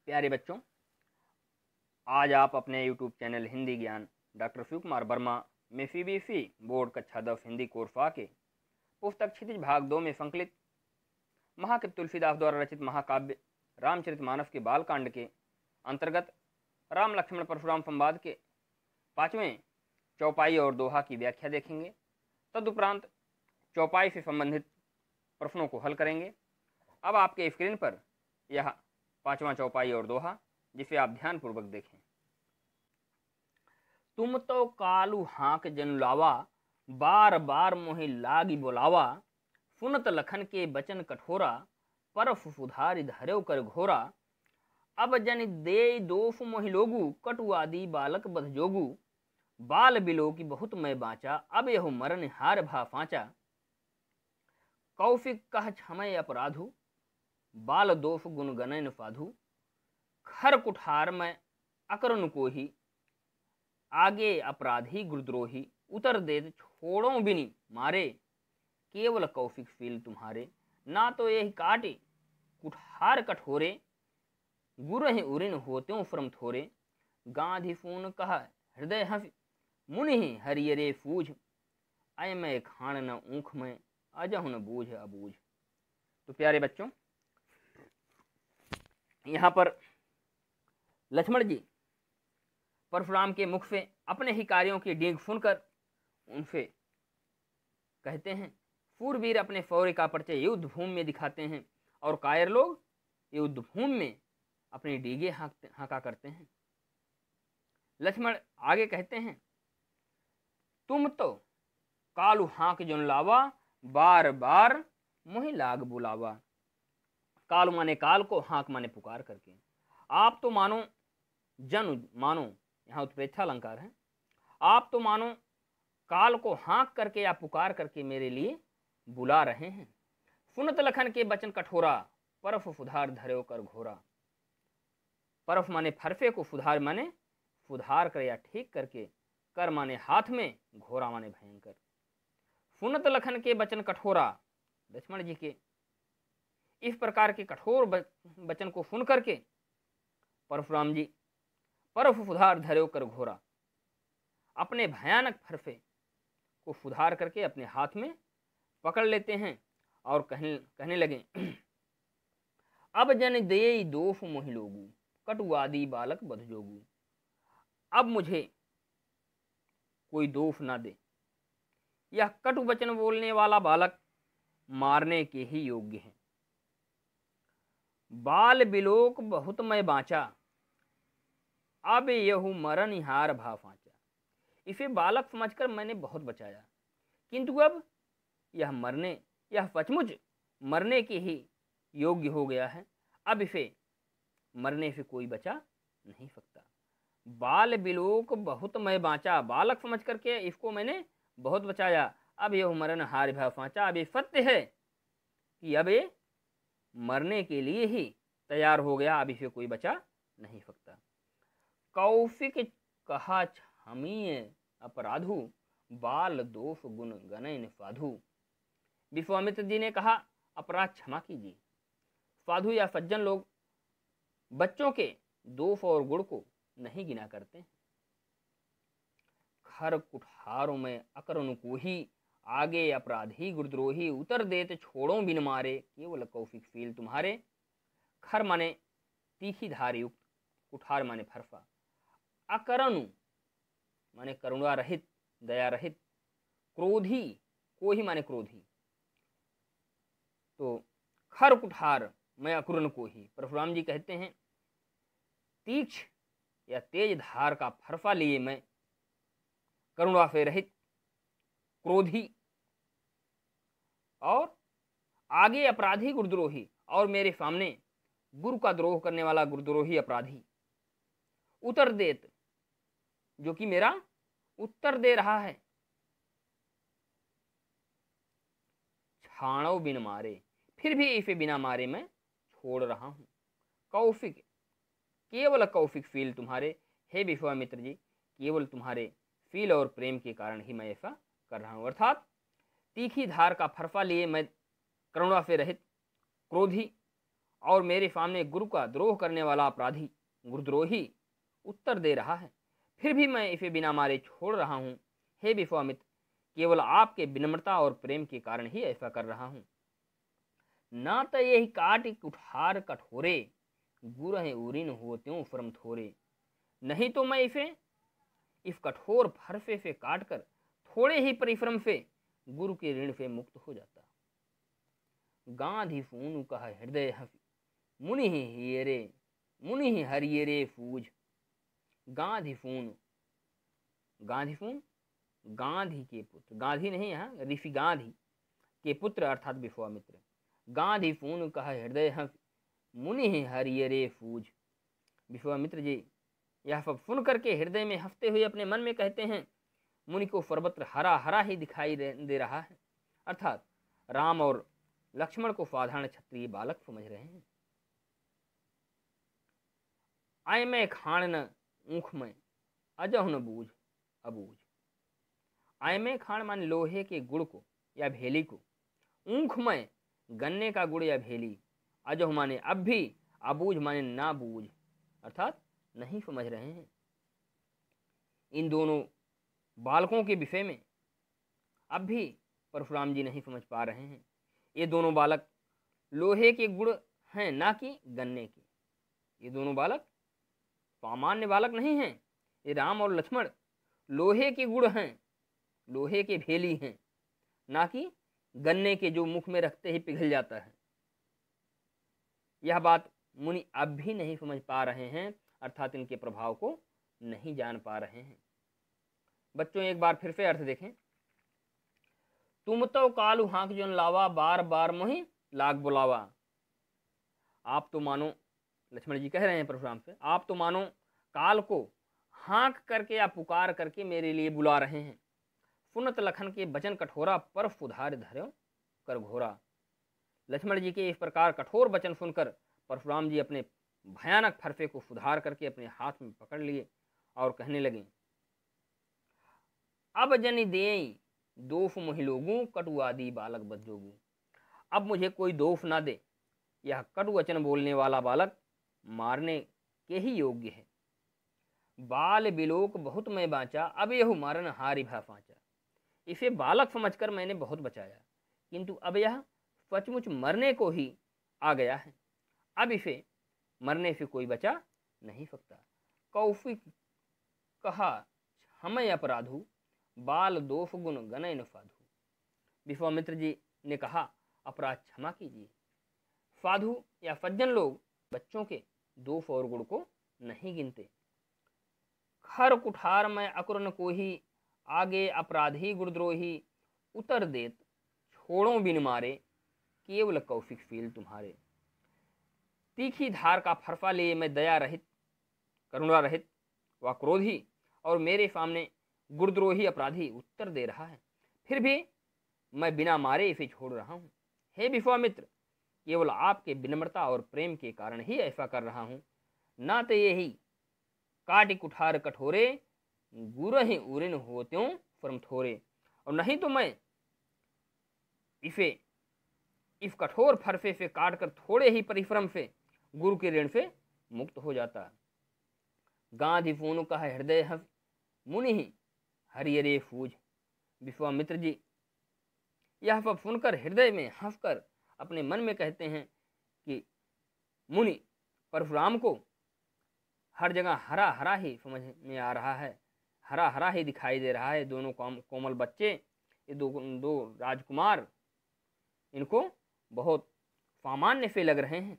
प्यारे बच्चों, आज आप अपने YouTube चैनल हिंदी ज्ञान डॉक्टर शिव कुमार वर्मा में FEBC बोर्ड कक्षा 10 हिंदी कोर्स वा के पुस्तक क्षितिज भाग 2 में संकलित महाकवि तुलसीदास द्वारा रचित महाकाव्य रामचरितमानस के बालकांड के अंतर्गत राम लक्ष्मण परशुराम संवाद के 5वें चौपाई और दोहा की व्याख्या देखेंगे। तदुपरांत चौपाई से संबंधित प्रश्नों को हल करेंगे। अब आपके स्क्रीन पर यह 5वां चौपाई और दोहा, जिसे आप ध्यानपूर्वक देखें। तुम तो कालू हाँक जन लावा, बार बार मोहि लागी बोलावा। सुनत लखन के बचन कठोरा, परफ सुधारि धर्यो कर घोरा। अब जन दे दोष मोहि लोगु, कटु आदि बालक बध जोगु। बाल बिलो की बहुत मैं बाँचा, अब यहु मरण हार भा फाँचा। कौशिक कह क्षमय अपराधु, बाल दोष गुण गणन साधु। खर कुठार में अकरुण को ही, आगे अपराधी गुरुद्रोही। उतर दे छोड़ो बिनी मारे, केवल कौशिक फील तुम्हारे। ना तो यही काटे कुठार कठोरे, गुरहि उरिन होत्यों श्रम थोरे। गांधी फून कह हृदय हंस, मुनि हरियरे फूझ। अय मैं खान न ऊख में, अजहु न बूझ अबूझ। तो प्यारे बच्चों, यहाँ पर लक्ष्मण जी परशुराम के मुख से अपने ही कार्यों की डींग सुनकर उनसे कहते हैं। सूरवीर अपने शौर्य का परिचय युद्ध भूमि में दिखाते हैं और कायर लोग युद्ध भूमि में अपनी डीगे हाँका करते हैं। लक्ष्मण आगे कहते हैं, तुम तो कालू हाँक जन लावा, बार बार मोहि लाग बुलावा। काल माने काल को, हाँक माने पुकार करके। आप तो मानो, जन मानो, यहाँ उत्प्रेक्षा अलंकार है। आप तो मानो काल को हाँक करके या पुकार करके मेरे लिए बुला रहे हैं। सुनत लखन के बचन कठोरा, परफ सुधार धर्यो कर घोरा। परफ माने फरफे को, सुधार माने सुधार कर या ठीक करके, कर माने हाथ में, घोरा माने भयंकर। सुनत लखन के बचन कठोरा, लक्ष्मण जी के इस प्रकार के कठोर वचन को सुन करके परशुराम जी परफ सुधार धर्यो कर घोरा, अपने भयानक फरफे को सुधार करके अपने हाथ में पकड़ लेते हैं और कहने लगे, अब जन दे दोष मोहि लोगु, कटु आदि बालक बध जोगु। अब मुझे कोई दोष ना दे, यह कटु वचन बोलने वाला बालक मारने के ही योग्य है। बाल बिलोक बहुत मैं बाँचा, अब यहु मरण हार भा फाँचा। इसे बालक समझकर मैंने बहुत बचाया, किंतु अब यह सचमुच मरने के ही योग्य हो गया है। अब इसे मरने से कोई बचा नहीं सकता। बाल बिलोक बहुत मैं बाँचा, बालक समझ करके इसको मैंने बहुत बचाया। अब यह मरण हार भा फाँचा। अब ये सत्य है कि अब ये मरने के लिए ही तैयार हो गया, अब इसे कोई बचा नहीं सकता। कौशिक कहा क्षमीय अपराधु, बाल दोष गुण गणन साधु। विश्वामित्र जी ने कहा, अपराध क्षमा कीजिए। साधु या सज्जन लोग बच्चों के दोष और गुण को नहीं गिना करते। खर कुठारों में अकरुण को ही, आगे अपराधी गुरुद्रोही। उतर देत छोड़ो बिन मारे, केवल कौशिक फील तुम्हारे। खर माने तीखी धार युक्त, कुठार माने फरफा, अकरुण माने करुणा रहित, दया रहित, क्रोधी को ही माने क्रोधी। तो खर कुठार मैं अकरुण को ही। परशुराम जी कहते हैं, तीक्ष्ण या तेज धार का फरफा लिए मैं करुणा से रहित, क्रोधी और आगे अपराधी गुरुद्रोही, और मेरे सामने गुरु का द्रोह करने वाला गुरुद्रोही अपराधी। उतर देत, जो कि मेरा उत्तर दे रहा है। छाणव बिन मारे, फिर भी इसे बिना मारे मैं छोड़ रहा हूं। कौशिक, केवल कौशिक फील तुम्हारे। हे विश्वामित्र जी, केवल तुम्हारे फील और प्रेम के कारण ही मैं ऐसा कर रहा हूं। अर्थात तीखी धार का फरफा लिए मैं करुणा से रहित, क्रोधी और मेरे सामने गुरु का द्रोह करने वाला अपराधी गुरुद्रोही उत्तर दे रहा है, फिर भी मैं इसे बिना मारे छोड़ रहा हूँ। हे विश्वामित्र, केवल आपके विनम्रता और प्रेम के कारण ही ऐसा कर रहा हूँ। ना तो यही काट कुठार कठोरे, गुर है उरिन हो त्यों श्रम थोरे। नहीं तो मैं इसे इस कठोर फरसे से काटकर थोड़े ही परिश्रम से गुरु के ऋण से मुक्त हो जाता। गांधी फून कहा हृदय हफी, मुनि ही हियरे, मुनि ही हरियरे फूज। गांधी फून, गांधी फून गांधी के पुत्र, गांधी नहीं, यहाँ ऋषि गांधी के पुत्र अर्थात विश्वामित्र। गांधी फून कहा हृदय हफी, मुनि ही हरियरे फूज। विश्वामित्र जी यह सब सुन करके हृदय में हंसते हुए अपने मन में कहते हैं, मुनि को सर्वत्र हरा हरा ही दिखाई दे रहा है, अर्थात राम और लक्ष्मण को साधारण क्षत्रिय बालक समझ रहे हैं। आय मैं खान न ऊख में, अजह न बूझ अबूझ। आय में खान माने लोहे के गुड़ को या भेली को, ऊख में गन्ने का गुड़ या भेली, अजह माने अब भी, अबूझ माने ना बूझ, अर्थात नहीं समझ रहे हैं। इन दोनों बालकों के विषय में अब भी परशुराम जी नहीं समझ पा रहे हैं। ये दोनों बालक लोहे के गुड़ हैं, ना कि गन्ने के। ये दोनों बालक सामान्य बालक नहीं हैं। ये राम और लक्ष्मण लोहे के गुड़ हैं, लोहे के भेली हैं, ना कि गन्ने के जो मुख में रखते ही पिघल जाता है। यह बात मुनि अब भी नहीं समझ पा रहे हैं, अर्थात इनके प्रभाव को नहीं जान पा रहे हैं। बच्चों एक बार फिर से अर्थ देखें। तुम तो कालू हाँक जोन लावा, बार बार मोहि लाग बुलावा। आप तो मानो, लक्ष्मण जी कह रहे हैं परशुराम से, आप तो मानो काल को हाँक करके या पुकार करके मेरे लिए बुला रहे हैं। सुनत लखन के बचन कठोरा, पर सुधार धर्यो कर घोरा। लक्ष्मण जी के इस प्रकार कठोर वचन सुनकर परशुराम जी अपने भयानक फरसे को सुधार करके अपने हाथ में पकड़ लिए और कहने लगे, अब जनि देई दोष मोहि लोगू, कटुआदि बालक बदजोगू। अब मुझे कोई दोष ना दे, यह कटु वचन बोलने वाला बालक मारने के ही योग्य है। बाल बिलोक बहुत मैं बाँचा, अब यह मारन हारि भा पाँचा। इसे बालक समझकर मैंने बहुत बचाया, किंतु अब यह सचमुच मरने को ही आ गया है। अब इसे मरने से कोई बचा नहीं सकता। कौशिक कहा हमें अपराधु, बाल दोष गुण गणय न साधु। विश्वामित्र जी ने कहा, अपराध क्षमा कीजिए। साधु या सज्जन लोग बच्चों के दोष और गुण को नहीं गिनते। खर कुठार में अकुरन को ही, आगे अपराधी गुरुद्रोही, उतर देत छोड़ो बिन मारे, केवल कौशिक फील तुम्हारे। तीखी धार का फरसा लिए मैं दया रहित, करुणा रहित व क्रोधी और मेरे सामने गुरुद्रोही अपराधी उत्तर दे रहा है, फिर भी मैं बिना मारे इसे छोड़ रहा हूँ। हे विश्वामित्र, केवल आपके विनम्रता और प्रेम के कारण ही ऐसा कर रहा हूँ। ना तो यही काटी कुठार कठोरे, गुरु ही उरिन हो त्यों श्रम थोरे। और नहीं तो मैं इसे इस कठोर फरसे से काटकर थोड़े ही परिश्रम से गुरु के ऋण से मुक्त हो जाता। गांधी फून कहा हृदय हंस, मुनि ही हरियरे फूज। विश्वामित्र जी यह सब सुनकर हृदय में हंसकर अपने मन में कहते हैं कि मुनि परशुराम को हर जगह हरा हरा ही समझ में आ रहा है, हरा हरा ही दिखाई दे रहा है। दोनों कोमल बच्चे, ये दो राजकुमार, इनको बहुत सामान्य से लग रहे हैं,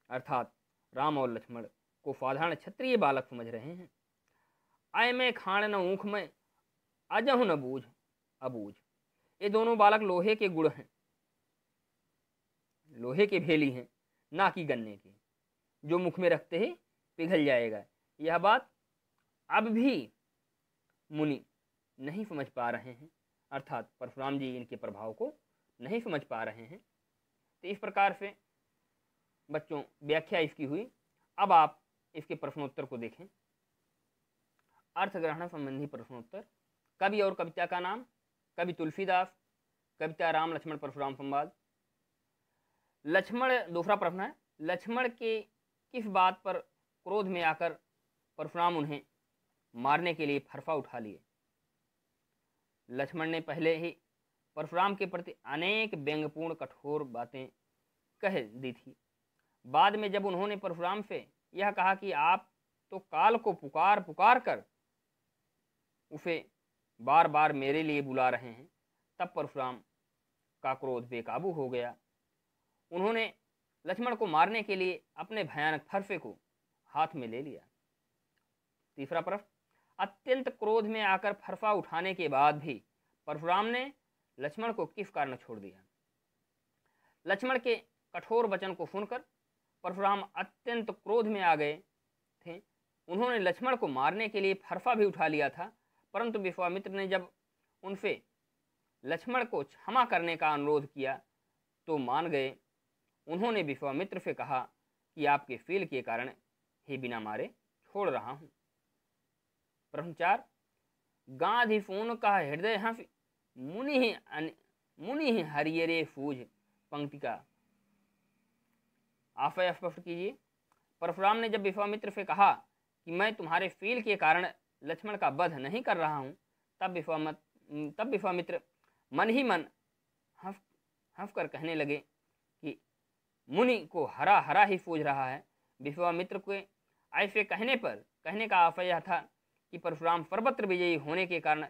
अर्थात राम और लक्ष्मण को साधारण क्षत्रिय बालक समझ रहे हैं। आय में खान न ऊख में, अजहु न बूझ अबूझ। ये दोनों बालक लोहे के गुड़ हैं, लोहे के भेली हैं, ना कि गन्ने के, जो मुख में रखते ही पिघल जाएगा। यह बात अब भी मुनि नहीं समझ पा रहे हैं, अर्थात परशुराम जी इनके प्रभाव को नहीं समझ पा रहे हैं। तो इस प्रकार से बच्चों व्याख्या इसकी हुई। अब आप इसके प्रश्नोत्तर को देखें। अर्थ ग्रहण संबंधी प्रश्नोत्तर। कवि और कविता का नाम। कवि तुलसीदास। कविता राम लक्ष्मण परशुराम संवाद। दूसरा प्रश्न है, लक्ष्मण के किस बात पर क्रोध में आकर परशुराम उन्हें मारने के लिए फरसा उठा लिए? लक्ष्मण ने पहले ही परशुराम के प्रति अनेक व्यंग्यपूर्ण कठोर बातें कह दी थी। बाद में जब उन्होंने परशुराम से यह कहा कि आप तो काल को पुकार पुकार कर उसे बार बार मेरे लिए बुला रहे हैं, तब परशुराम का क्रोध बेकाबू हो गया। उन्होंने लक्ष्मण को मारने के लिए अपने भयानक फरसे को हाथ में ले लिया। तीसरा प्रश्न, अत्यंत क्रोध में आकर फरसा उठाने के बाद भी परशुराम ने लक्ष्मण को किस कारण छोड़ दिया? लक्ष्मण के कठोर वचन को सुनकर परशुराम अत्यंत क्रोध में आ गए थे। उन्होंने लक्ष्मण को मारने के लिए फरसा भी उठा लिया था, परंतु विश्वामित्र ने जब उनसे लक्ष्मण को क्षमा करने का अनुरोध किया तो मान गए। उन्होंने विश्वामित्र से कहा कि आपके फील के कारण ही बिना मारे छोड़ रहा हूं। प्रश्न 4, गांधिफून का हृदय हंस मुनि ही हरियरे फूज पंक्ति का आशय स्पष्ट कीजिए। परशुराम ने जब विश्वामित्र से कहा कि मैं तुम्हारे फील के कारण लक्ष्मण का वध नहीं कर रहा हूं, तब विश्वामित्र मन ही मन हंस कर कहने लगे कि मुनि को हरा हरा ही सूझ रहा है। विश्वामित्र के ऐसे कहने का आशय यह था कि परशुराम सर्वत्र विजयी होने के कारण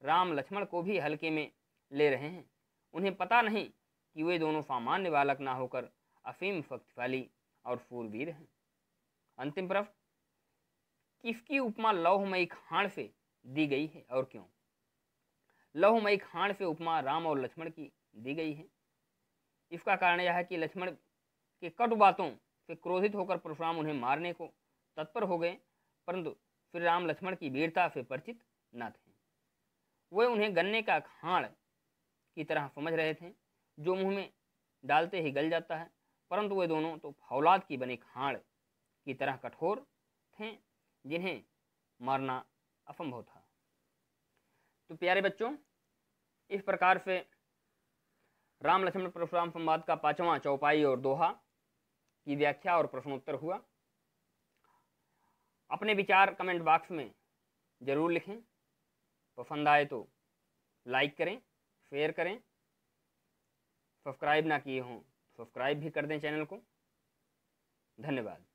राम लक्ष्मण को भी हल्के में ले रहे हैं। उन्हें पता नहीं कि वे दोनों सामान्य बालक ना होकर असीम शक्तिशाली और शूरवीर हैं। अंतिम प्रश्न, किसकी उपमा लौहमयी खांड से दी गई है और क्यों? लौहमयी खांड से उपमा राम और लक्ष्मण की दी गई है। इसका कारण यह है कि लक्ष्मण के कटु बातों से क्रोधित होकर परशुराम उन्हें मारने को तत्पर हो गए, परंतु फिर राम लक्ष्मण की वीरता से परिचित न थे। वे उन्हें गन्ने का खांड की तरह समझ रहे थे जो मुंह में डालते ही गल जाता है, परंतु वे दोनों तो फौलाद की बनी खांड की तरह कठोर थे जिन्हें मारना असंभव था। तो प्यारे बच्चों, इस प्रकार से राम लक्ष्मण परशुराम संवाद का 5वां चौपाई और दोहा की व्याख्या और प्रश्नोत्तर हुआ। अपने विचार कमेंट बॉक्स में जरूर लिखें। पसंद आए तो लाइक करें, शेयर करें, सब्सक्राइब ना किए हों सब्सक्राइब भी कर दें चैनल को। धन्यवाद।